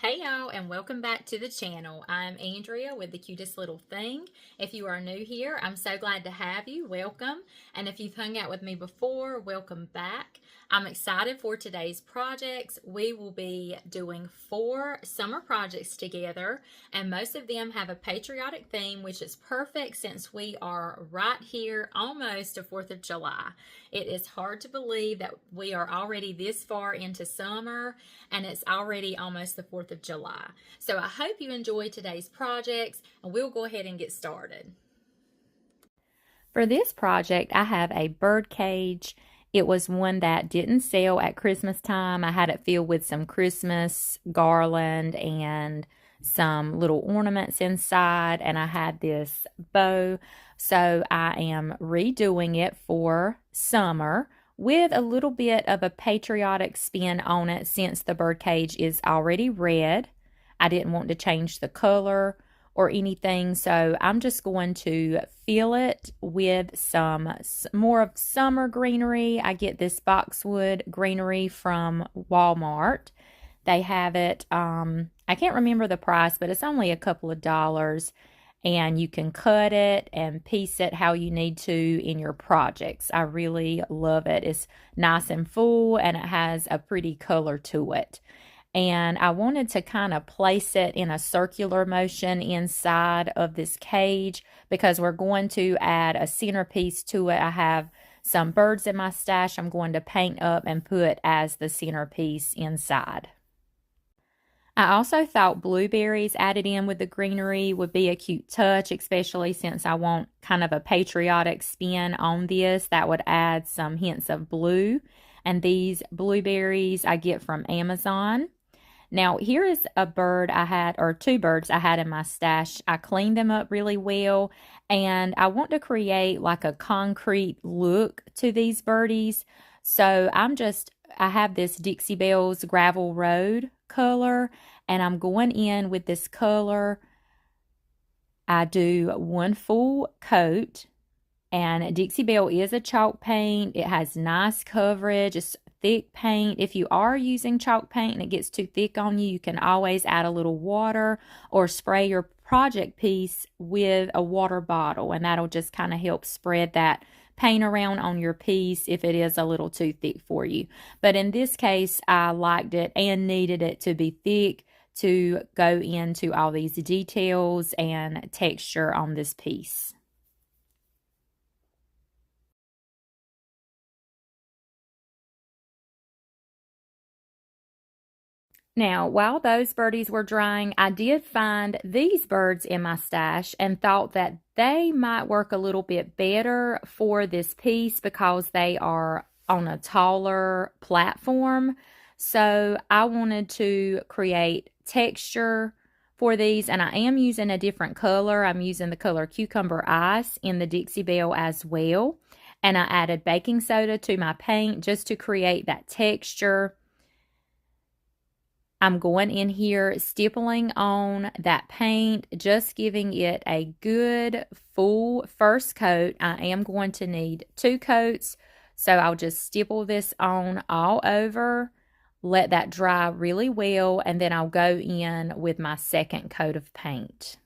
Hey y'all, and welcome back to the channel. I'm Andrea with the Cutest Little Thing. If you are new here, I'm so glad to have you. Welcome. And if you've hung out with me before, welcome back. I'm excited for today's projects. We will be doing 4 summer projects together, and most of them have a patriotic theme, which is perfect since we are right here almost to 4th of July. It is hard to believe that we are already this far into summer and it's already almost the 4th of July. So I hope you enjoy today's projects, and we'll go ahead and get started. For this project, I have a bird cage. It was one that didn't sell at Christmas time. I had it filled with some Christmas garland and some little ornaments inside, and I had this bow. So I am redoing it for summer with a little bit of a patriotic spin on it since the bird cage is already red. I didn't want to change the color or anything, so I'm just going to fill it with some more of summer greenery. I get this boxwood greenery from Walmart. They have it, I can't remember the price, but it's only a couple of dollars, and you can cut it and piece it how you need to in your projects. I really love it. It's nice and full, and it has a pretty color to it. And I wanted to kind of place it in a circular motion inside of this cage because we're going to add a centerpiece to it. I have some birds in my stash I'm going to paint up and put as the centerpiece inside. I also thought blueberries added in with the greenery would be a cute touch, especially since I want kind of a patriotic spin on this. That would add some hints of blue. And these blueberries I get from Amazon. Now, here is a bird I had, or 2 birds I had in my stash. I cleaned them up really well, and I want to create like a concrete look to these birdies. So I have this Dixie Belle's Gravel Road color, and I'm going in with this color. I do 1 full coat, and Dixie Belle is a chalk paint. It has nice coverage. It's thick paint. If you are using chalk paint and it gets too thick on you, you can always add a little water or spray your project piece with a water bottle, and that'll just kind of help spread that paint around on your piece if it is a little too thick for you. But in this case, I liked it and needed it to be thick to go into all these details and texture on this piece. Now, while those birdies were drying, I did find these birds in my stash and thought that they might work a little bit better for this piece because they are on a taller platform. So I wanted to create texture for these, and I am using a different color. I'm using the color Cucumber Ice in the Dixie Belle as well. And I added baking soda to my paint just to create that texture. I'm going in here, stippling on that paint, just giving it a good full first coat. I am going to need 2 coats, so I'll just stipple this on all over, let that dry really well, and then I'll go in with my second coat of paint.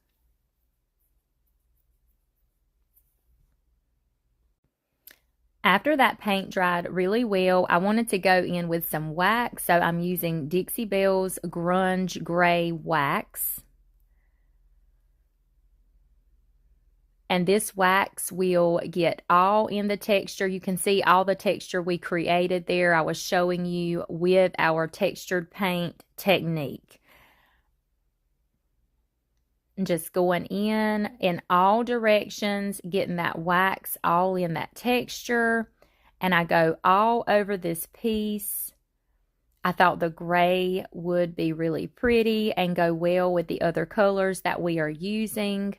After that paint dried really well, I wanted to go in with some wax, so I'm using Dixie Belle's Grunge Gray Wax. And this wax will get all in the texture. You can see all the texture we created there. I was showing you with our textured paint technique. And just going in all directions, getting that wax all in that texture. And I go all over this piece. I thought the gray would be really pretty and go well with the other colors that we are using.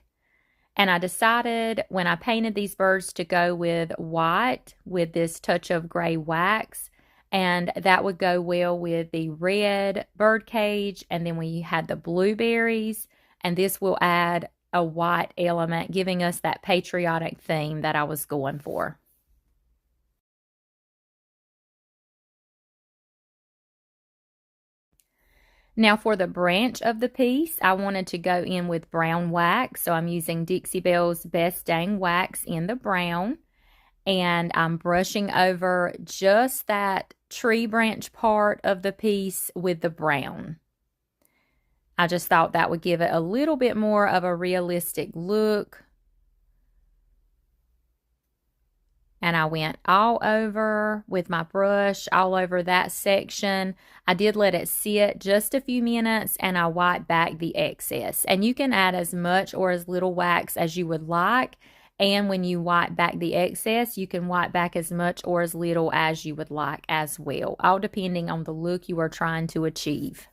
And I decided when I painted these birds to go with white with this touch of gray wax. And that would go well with the red bird cage. And then we had the blueberries. And this will add a white element, giving us that patriotic theme that I was going for. Now for the branch of the piece, I wanted to go in with brown wax, so I'm using Dixie Belle's Best Dang Wax in the brown. And I'm brushing over just that tree branch part of the piece with the brown. I just thought that would give it a little bit more of a realistic look. And I went all over with my brush, all over that section. I did let it sit just a few minutes and I wiped back the excess. And you can add as much or as little wax as you would like. And when you wipe back the excess, you can wipe back as much or as little as you would like as well, all depending on the look you are trying to achieve.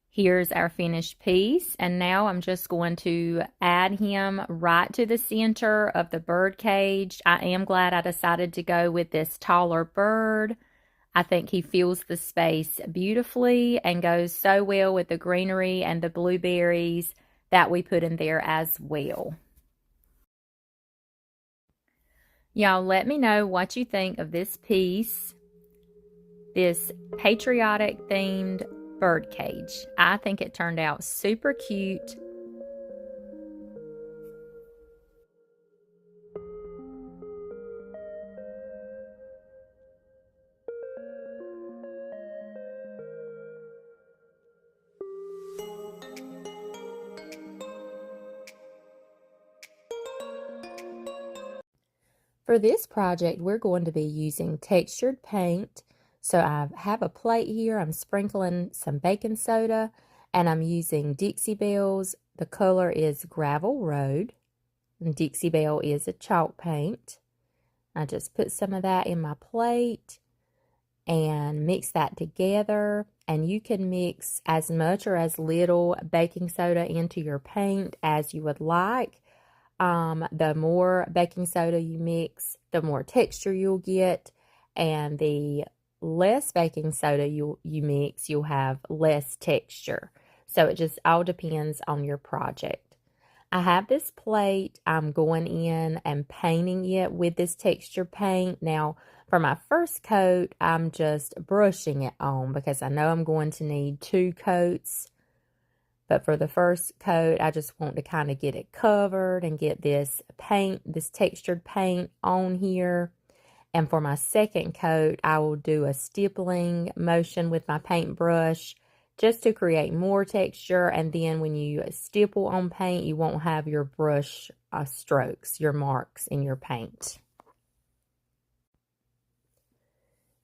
Here's our finished piece, and now I'm just going to add him right to the center of the bird cage. I am glad I decided to go with this taller bird. I think he fills the space beautifully and goes so well with the greenery and the blueberries that we put in there as well. Y'all let me know what you think of this piece, this patriotic themed bird cage. I think it turned out super cute. For this project, we're going to be using textured paint. So I have a plate here. I'm sprinkling some baking soda, and I'm using Dixie Belle's. The color is Gravel Road, and Dixie Belle is a chalk paint. I just put some of that in my plate and mix that together. And you can mix as much or as little baking soda into your paint as you would like. The more baking soda you mix, the more texture you'll get, and the less baking soda you mix, you'll have less texture. So it just all depends on your project. I have this plate. I'm going in and painting it with this texture paint. Now, for my first coat, I'm just brushing it on because I know I'm going to need 2 coats. But for the first coat, I just want to kind of get it covered and get this paint, this textured paint on here. And for my second coat, I will do a stippling motion with my paintbrush just to create more texture. And then when you stipple on paint, you won't have your brush strokes, your marks in your paint.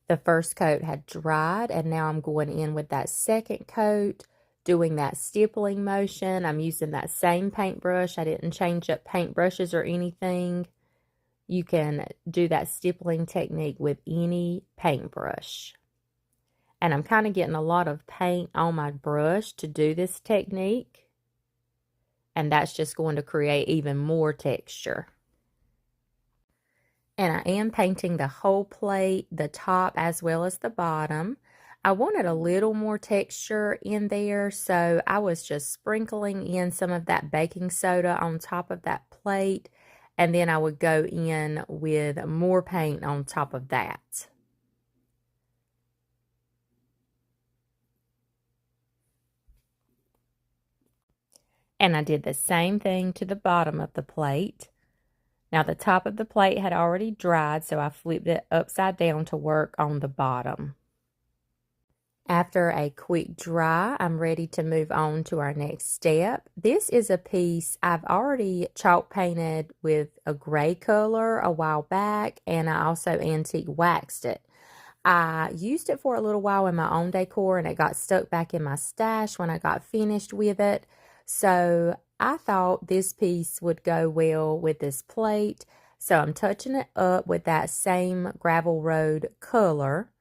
The first coat had dried, and now I'm going in with that second coat, doing that stippling motion. I'm using that same paintbrush. I didn't change up paintbrushes or anything. You can do that stippling technique with any paintbrush. And I'm kind of getting a lot of paint on my brush to do this technique. And that's just going to create even more texture. And I am painting the whole plate, the top as well as the bottom. I wanted a little more texture in there, so I was just sprinkling in some of that baking soda on top of that plate, and then I would go in with more paint on top of that. And I did the same thing to the bottom of the plate. Now the top of the plate had already dried, so I flipped it upside down to work on the bottom. After a quick dry, I'm ready to move on to our next step. This is a piece I've already chalk painted with a gray color a while back, and I also antique waxed it. I used it for a little while in my own decor, and it got stuck back in my stash when I got finished with it. So I thought this piece would go well with this plate. So I'm touching it up with that same Gravel Road color.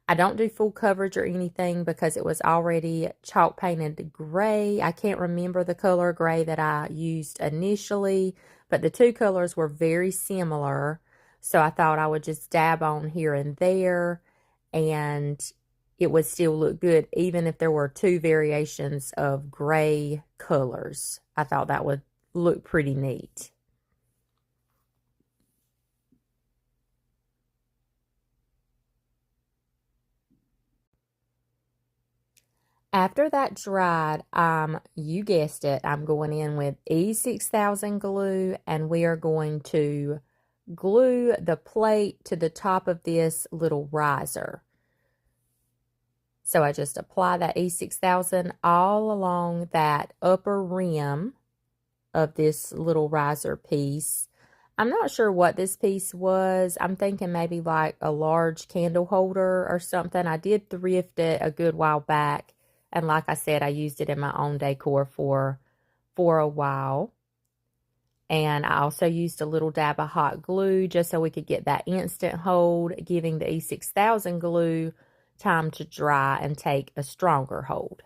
I don't do full coverage or anything because it was already chalk painted gray. I can't remember the color gray that I used initially, but the two colors were very similar. So I thought I would just dab on here and there, and it would still look good even if there were 2 variations of gray colors. I thought that would look pretty neat. After that dried, you guessed it, I'm going in with E6000 glue, and we are going to glue the plate to the top of this little riser. So I just apply that E6000 all along that upper rim of this little riser piece. I'm not sure what this piece was. I'm thinking maybe like a large candle holder or something. I did thrift it a good while back. And like I said, I used it in my own decor for a while. And I also used a little dab of hot glue just so we could get that instant hold, giving the E6000 glue time to dry and take a stronger hold.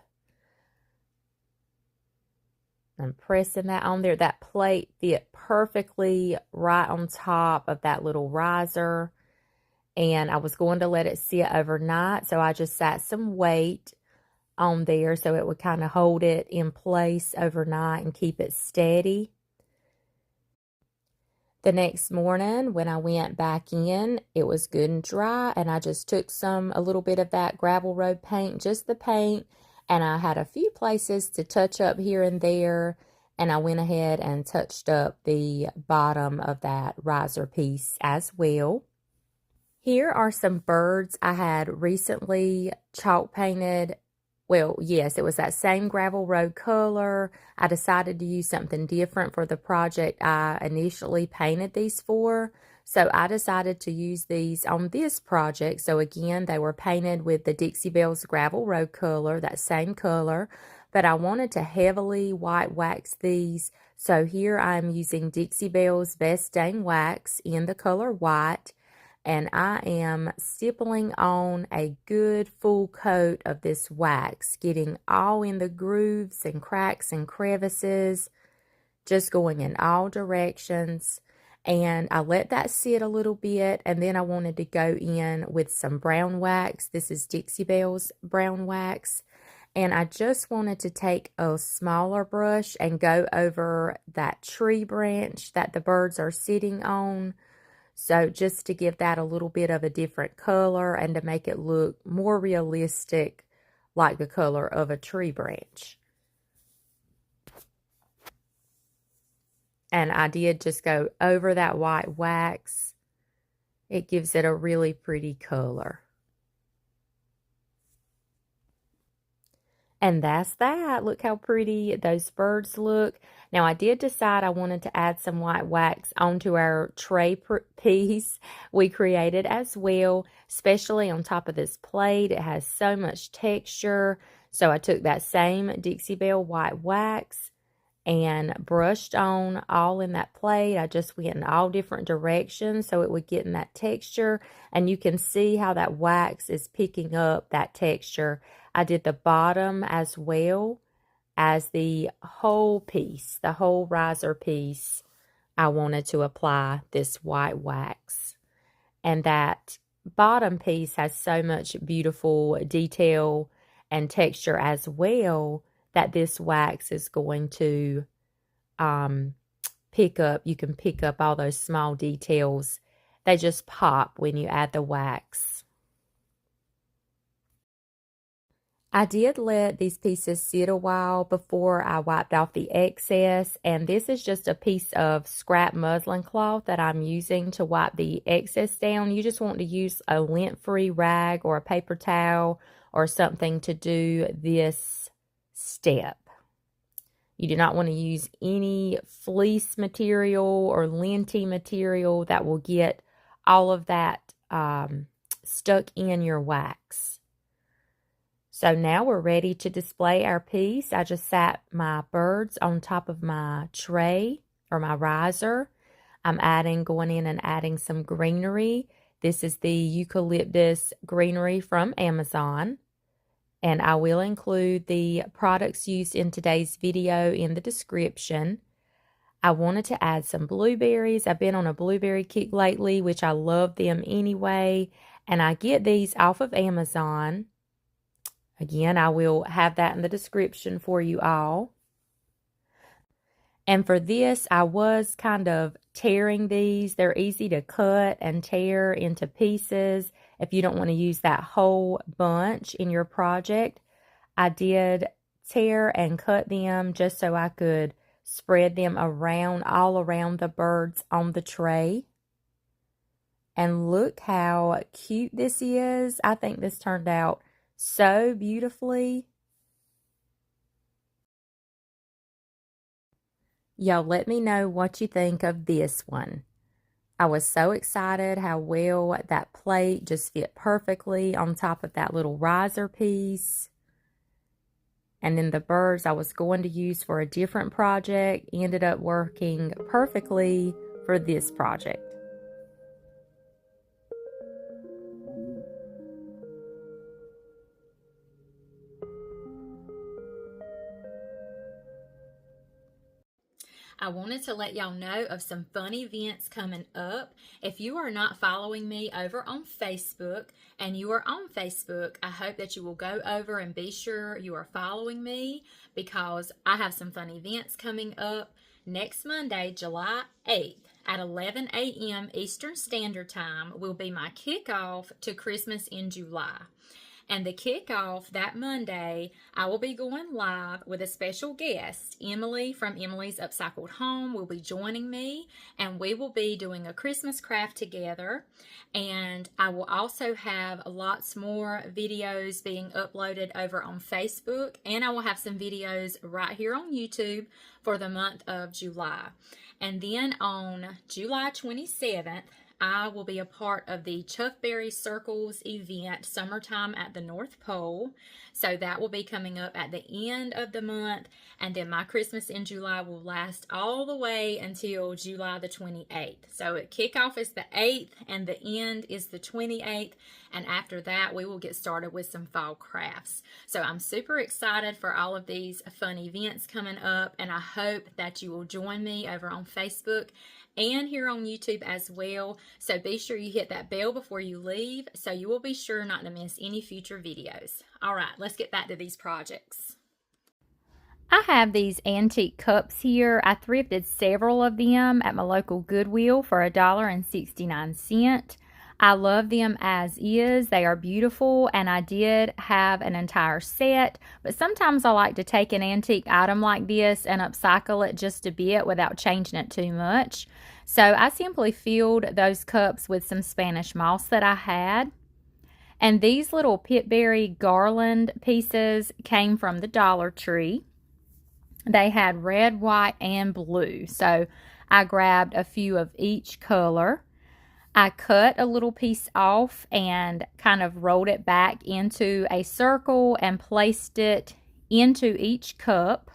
I'm pressing that on there. That plate fit perfectly right on top of that little riser. And I was going to let it sit overnight, so I just sat some weight on there so it would kind of hold it in place overnight and keep it steady. The next morning when I went back in, it was good and dry, and I just took a little bit of that gravel road paint, just the paint, and I had a few places to touch up here and there, and I went ahead and touched up the bottom of that riser piece as well. Here are some birds I had recently chalk painted. Well, yes, it was that same gravel road color. I decided to use something different for the project I initially painted these for. So I decided to use these on this project. So again, they were painted with the Dixie Belle's gravel road color, that same color. But I wanted to heavily white wax these. So here I'm using Dixie Belle's Best Stain Wax in the color white. And I am stippling on a good full coat of this wax, getting all in the grooves and cracks and crevices, just going in all directions. And I let that sit a little bit, and then I wanted to go in with some brown wax. This is Dixie Belle's brown wax. And I just wanted to take a smaller brush and go over that tree branch that the birds are sitting on. So just to give that a little bit of a different color and to make it look more realistic, like the color of a tree branch. And I did just go over that white wax. It gives it a really pretty color. And that's that. Look how pretty those birds look. Now, I did decide I wanted to add some white wax onto our tray piece we created as well, especially on top of this plate. It has so much texture. So I took that same Dixie Belle white wax and brushed on all in that plate. I just went in all different directions so it would get in that texture. And you can see how that wax is picking up that texture. I did the bottom as well as the whole piece, the whole riser piece. I wanted to apply this white wax. And that bottom piece has so much beautiful detail and texture as well that this wax is going to pick up. You can pick up all those small details. They just pop when you add the wax. I did let these pieces sit a while before I wiped off the excess, and this is just a piece of scrap muslin cloth that I'm using to wipe the excess down. You just want to use a lint-free rag or a paper towel or something to do this step. You do not want to use any fleece material or linty material that will get all of that stuck in your wax. So now we're ready to display our piece. I just sat my birds on top of my tray or my riser. I'm going in and adding some greenery. This is the eucalyptus greenery from Amazon. And I will include the products used in today's video in the description. I wanted to add some blueberries. I've been on a blueberry kick lately, which I love them anyway. And I get these off of Amazon. Again, I will have that in the description for you all. And for this, I was kind of tearing these. They're easy to cut and tear into pieces if you don't want to use that whole bunch in your project. I did tear and cut them just so I could spread them around, all around the birds on the tray. And look how cute this is. I think this turned out so beautifully. Y'all let me know what you think of this one. I was so excited how well that plate just fit perfectly on top of that little riser piece. And then the birds I was going to use for a different project ended up working perfectly for this project. I wanted to let y'all know of some fun events coming up. If you are not following me over on Facebook and you are on Facebook, I hope that you will go over and be sure you are following me, because I have some fun events coming up. Next Monday, July 8th at 11 a.m. Eastern Standard Time will be my kickoff to Christmas in July. And the kickoff that Monday, I will be going live with a special guest. Emily from Emily's Upcycled Home will be joining me, and we will be doing a Christmas craft together. And I will also have lots more videos being uploaded over on Facebook, and I will have some videos right here on YouTube for the month of July. And then on July 27th, I will be a part of the Chuckberry Circles event, Summertime at the North Pole. So that will be coming up at the end of the month. And then my Christmas in July will last all the way until July the 28th. So kickoff is the 8th and the end is the 28th. And after that, we will get started with some fall crafts. So I'm super excited for all of these fun events coming up. And I hope that you will join me over on Facebook and here on YouTube as well. So be sure you hit that bell before you leave so you will be sure not to miss any future videos. All right, let's get back to these projects. I have these antique cups here. I thrifted several of them at my local Goodwill for $1.69. I love them as is. They are beautiful, and I did have an entire set, but sometimes I like to take an antique item like this and upcycle it just a bit without changing it too much. So I simply filled those cups with some Spanish moss that I had. And these little pitberry garland pieces came from the Dollar Tree. They had red, white, and blue. So I grabbed a few of each color. I cut a little piece off and kind of rolled it back into a circle and placed it into each cup.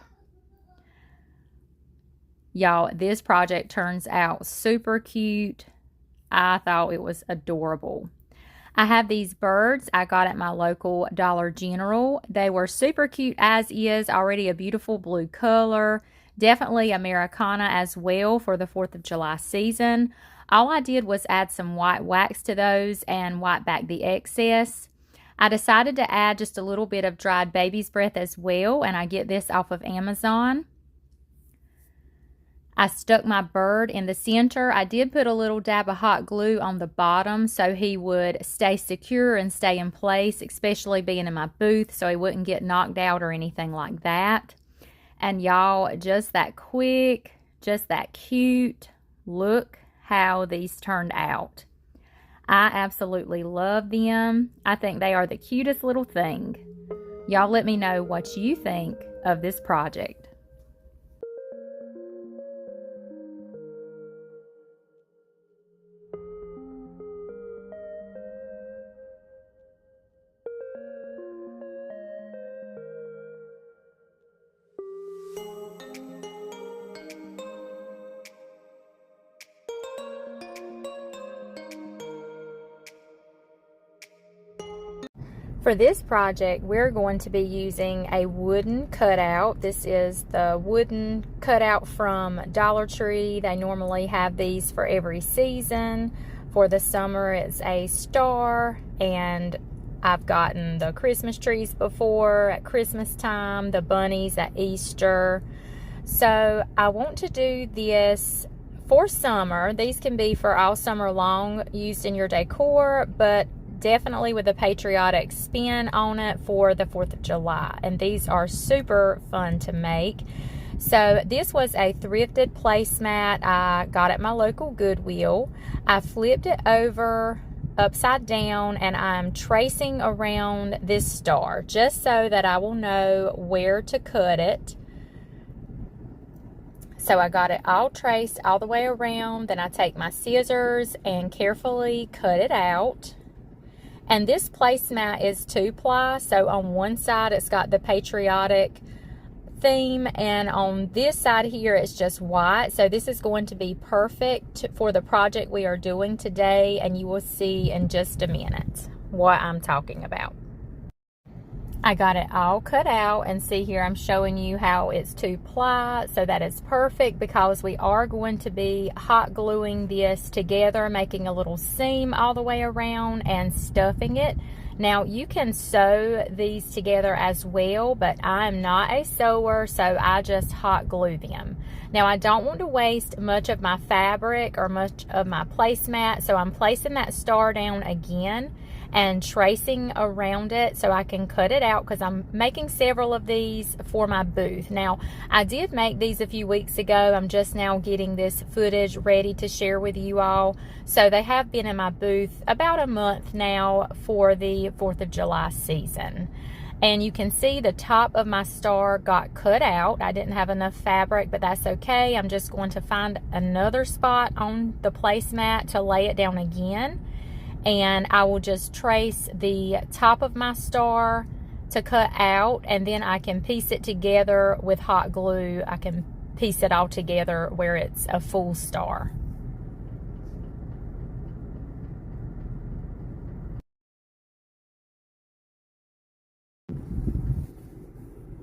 Y'all, this project turns out super cute. I thought it was adorable. I have these birds I got at my local Dollar General. They were super cute as is, already a beautiful blue color. Definitely Americana as well for the 4th of July season. All I did was add some white wax to those and wipe back the excess. I decided to add just a little bit of dried baby's breath as well, and I get this off of Amazon. I stuck my bird in the center. I did put a little dab of hot glue on the bottom so he would stay secure and stay in place, especially being in my booth, so he wouldn't get knocked out or anything like that. And y'all, just that quick, just that cute. Look how these turned out. I absolutely love them. I think they are the cutest little thing. Y'all let me know what you think of this project. For this project, we're going to be using a wooden cutout. This is the wooden cutout from Dollar Tree. They normally have these for every season. For the summer, it's a star, and I've gotten the Christmas trees before at Christmas time, the bunnies at Easter. So I want to do this for summer. These can be for all summer long, used in your decor, but definitely with a patriotic spin on it for the 4th of July. And these are super fun to make. So this was a thrifted placemat I got at my local Goodwill. I flipped it over upside down and I'm tracing around this star just so that I will know where to cut it. So I got it all traced all the way around. Then I take my scissors and carefully cut it out. And this placemat is 2-ply, so on one side it's got the patriotic theme, and on this side here it's just white. So this is going to be perfect for the project we are doing today, and you will see in just a minute what I'm talking about. I got it all cut out, and see here I'm showing you how it's 2-ply, so that is perfect because we are going to be hot gluing this together, making a little seam all the way around and stuffing it. Now you can sew these together as well, but I'm not a sewer, so I just hot glue them. Now I don't want to waste much of my fabric or much of my placemat, so I'm placing that star down again and tracing around it so I can cut it out because I'm making several of these for my booth. Now, I did make these a few weeks ago. I'm just now getting this footage ready to share with you all. So they have been in my booth about a month now for the 4th of July season. And you can see the top of my star got cut out. I didn't have enough fabric, but that's okay. I'm just going to find another spot on the placemat to lay it down again. And I will just trace the top of my star to cut out, and then I can piece it together with hot glue. I can piece it all together where it's a full star.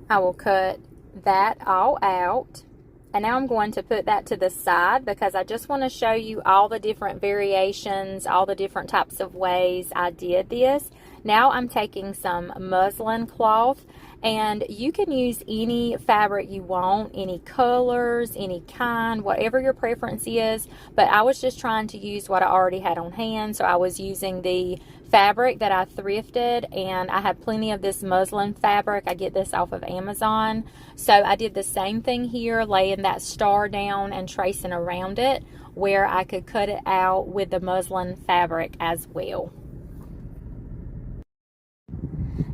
I will cut that all out. And now I'm going to put that to the side because I just want to show you all the different variations, all the different types of ways I did this. Now I'm taking some muslin cloth, and you can use any fabric you want, any colors, any kind, whatever your preference is. But I was just trying to use what I already had on hand, so I was using the fabric that I thrifted, and I have plenty of this muslin fabric. I get this off of Amazon. So I did the same thing here, laying that star down and tracing around it where I could cut it out with the muslin fabric as well.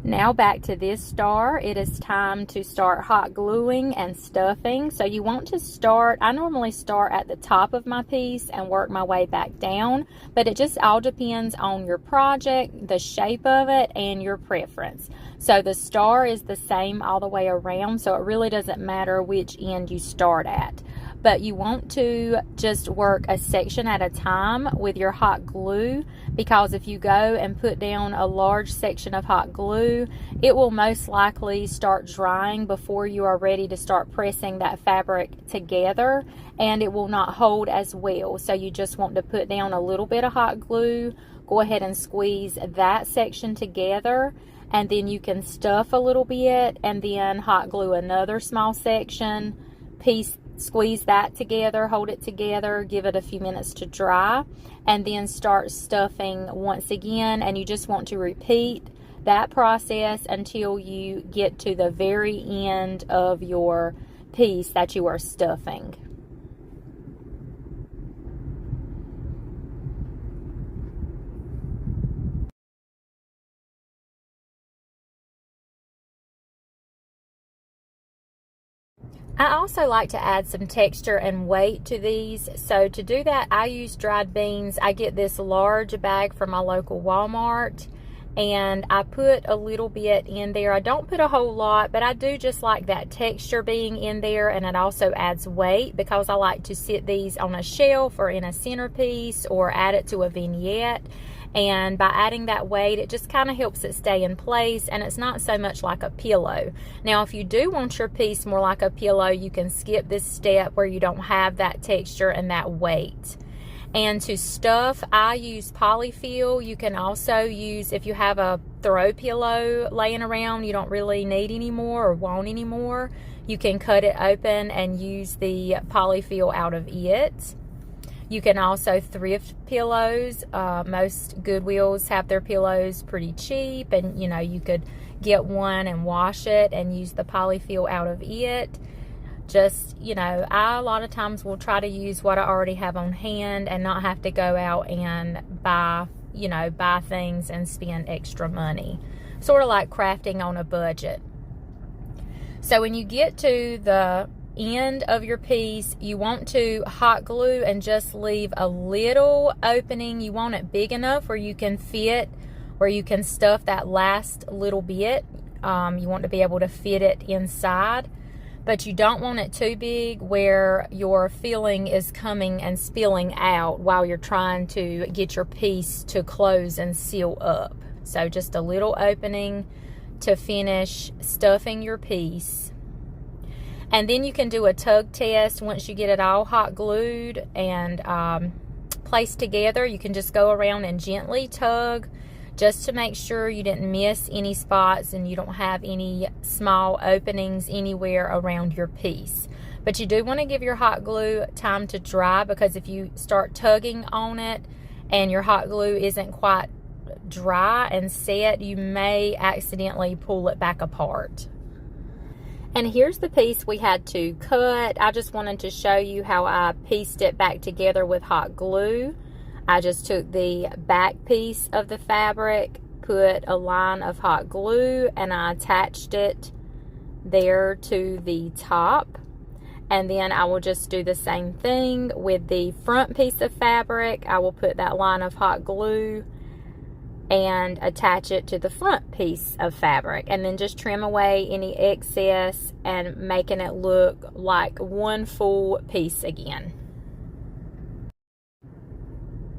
Now back to this star, it is time to start hot gluing and stuffing. So you want to start, I normally start at the top of my piece and work my way back down, but it just all depends on your project, the shape of it, and your preference. So the star is the same all the way around, so it really doesn't matter which end you start at. But you want to just work a section at a time with your hot glue, because if you go and put down a large section of hot glue, it will most likely start drying before you are ready to start pressing that fabric together, and it will not hold as well. So you just want to put down a little bit of hot glue, go ahead and squeeze that section together, and then you can stuff a little bit and then hot glue another small section, squeeze that together, hold it together, give it a few minutes to dry, and then start stuffing once again. And you just want to repeat that process until you get to the very end of your piece that you are stuffing. I also like to add some texture and weight to these. So to do that, I use dried beans. I get this large bag from my local Walmart, and I put a little bit in there. I don't put a whole lot, but I do just like that texture being in there, and it also adds weight because I like to sit these on a shelf or in a centerpiece or add it to a vignette. And by adding that weight, it just kind of helps it stay in place, and it's not so much like a pillow. Now, if you do want your piece more like a pillow, you can skip this step where you don't have that texture and that weight. And to stuff, I use polyfill. You can also use, if you have a throw pillow laying around you don't really need anymore or want anymore, you can cut it open and use the polyfill out of it. You can also thrift pillows. Most Goodwills have their pillows pretty cheap, and you know, you could get one and wash it and use the polyfill out of it. Just, you know, I a lot of times will try to use what I already have on hand and not have to go out and buy things and spend extra money. Sort of like crafting on a budget. So when you get to the end of your piece, you want to hot glue and just leave a little opening. You want it big enough where you can fit, where you can stuff that last little bit. You want to be able to fit it inside, but you don't want it too big where your filling is coming and spilling out while you're trying to get your piece to close and seal up. So just a little opening to finish stuffing your piece. And then you can do a tug test once you get it all hot glued and placed together. You can just go around and gently tug just to make sure you didn't miss any spots and you don't have any small openings anywhere around your piece. But you do want to give your hot glue time to dry, because if you start tugging on it and your hot glue isn't quite dry and set, you may accidentally pull it back apart. And here's the piece we had to cut. I just wanted to show you how I pieced it back together with hot glue. I just took the back piece of the fabric, put a line of hot glue, and I attached it there to the top. And then I will just do the same thing with the front piece of fabric. I will put that line of hot glue and attach it to the front piece of fabric, and then just trim away any excess and making it look like one full piece again.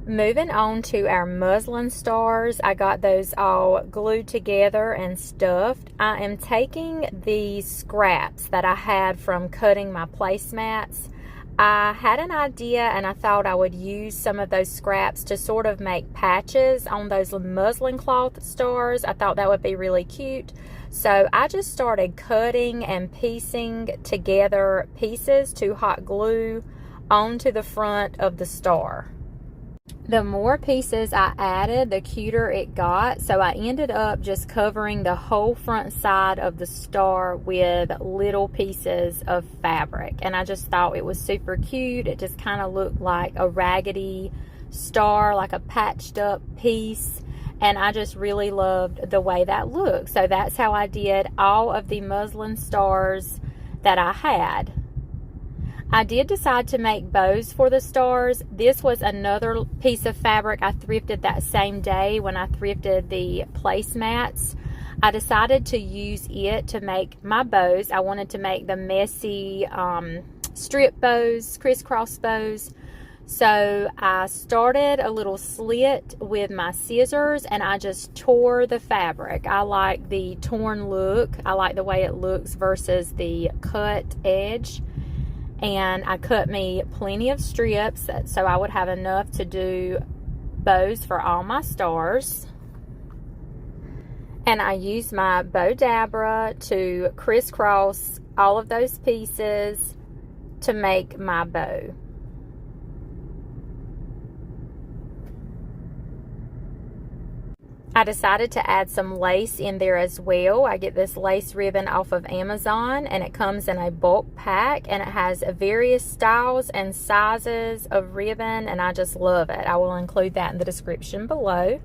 Moving on to our muslin stars, I got those all glued together and stuffed. I am taking the scraps that I had from cutting my placemats. I had an idea and I thought I would use some of those scraps to sort of make patches on those muslin cloth stars. I thought that would be really cute. So I just started cutting and piecing together pieces to hot glue onto the front of the star. The more pieces I added, the cuter it got. So I ended up just covering the whole front side of the star with little pieces of fabric. And I just thought it was super cute. It just kind of looked like a raggedy star, like a patched up piece. And I just really loved the way that looked. So that's how I did all of the muslin stars that I had. I did decide to make bows for the stars. This was another piece of fabric I thrifted that same day when I thrifted the placemats. I decided to use it to make my bows. I wanted to make the messy strip bows, crisscross bows. So I started a little slit with my scissors and I just tore the fabric. I like the torn look. I like the way it looks versus the cut edge. And I cut me plenty of strips so I would have enough to do bows for all my stars. And I used my bow dabra to crisscross all of those pieces to make my bow. I decided to add some lace in there as well. I get this lace ribbon off of Amazon and it comes in a bulk pack and it has various styles and sizes of ribbon and I just love it. I will include that in the description below.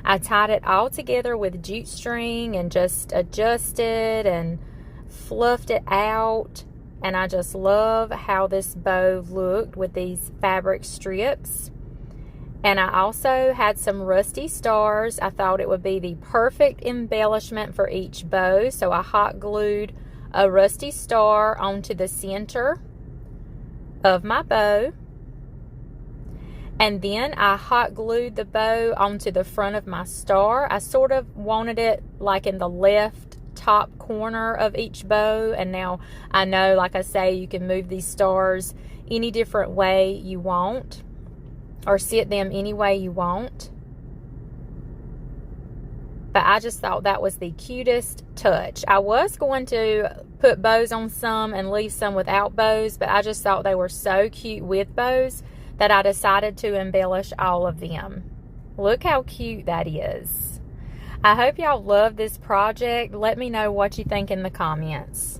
I tied it all together with jute string and just adjusted and fluffed it out, and I just love how this bow looked with these fabric strips. And I also had some rusty stars. I thought it would be the perfect embellishment for each bow. So I hot glued a rusty star onto the center of my bow. And then I hot glued the bow onto the front of my star. I sort of wanted it like in the left top corner of each bow. And now I know, like I say, you can move these stars any different way you want, or sit them any way you want. But I just thought that was the cutest touch. I was going to put bows on some and leave some without bows, but I just thought they were so cute with bows that I decided to embellish all of them. Look how cute that is. I hope y'all love this project. Let me know what you think in the comments.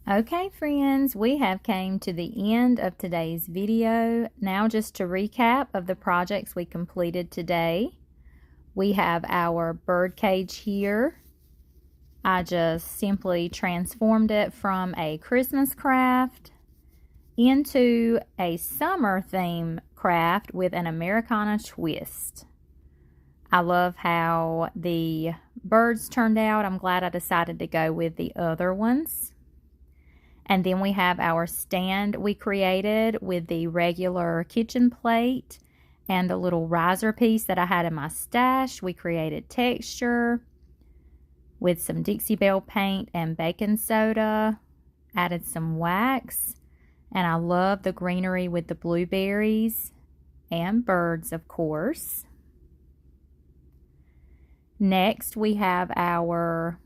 Okay, friends, we have came to the end of today's video. Now just to recap of the projects we completed today. We have our bird cage here. I just simply transformed it from a Christmas craft into a summer theme craft with an Americana twist. I love how the birds turned out. I'm glad I decided to go with the other ones. And then we have our stand we created with the regular kitchen plate and the little riser piece that I had in my stash. We created texture with some Dixie Belle paint and baking soda. Added some wax. And I love the greenery with the blueberries and birds, of course. Next, we have our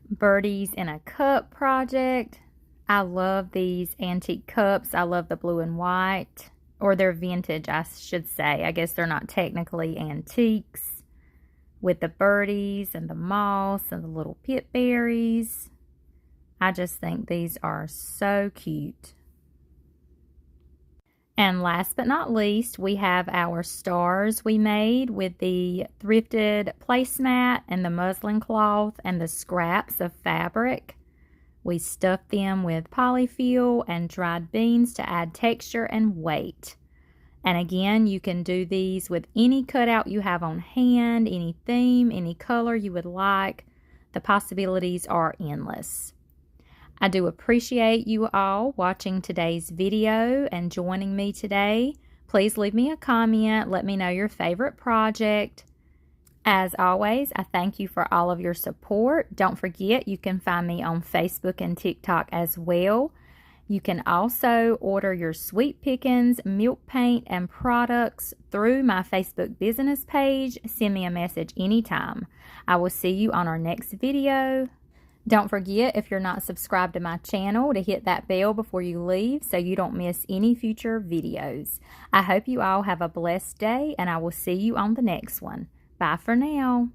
birdies in a cup project. I love these antique cups. I love the blue and white, or they're vintage, I should say. I guess they're not technically antiques, with the birdies and the moss and the little pit berries. I just think these are so cute. And last but not least, we have our stars we made with the thrifted placemat and the muslin cloth and the scraps of fabric. We stuffed them with polyfill and dried beans to add texture and weight. And again, you can do these with any cutout you have on hand, any theme, any color you would like. The possibilities are endless. I do appreciate you all watching today's video and joining me today. Please leave me a comment. Let me know your favorite project. As always, I thank you for all of your support. Don't forget, you can find me on Facebook and TikTok as well. You can also order your sweet pickings, milk paint, and products through my Facebook business page. Send me a message anytime. I will see you on our next video. Don't forget, if you're not subscribed to my channel, to hit that bell before you leave so you don't miss any future videos. I hope you all have a blessed day, and I will see you on the next one. Bye for now.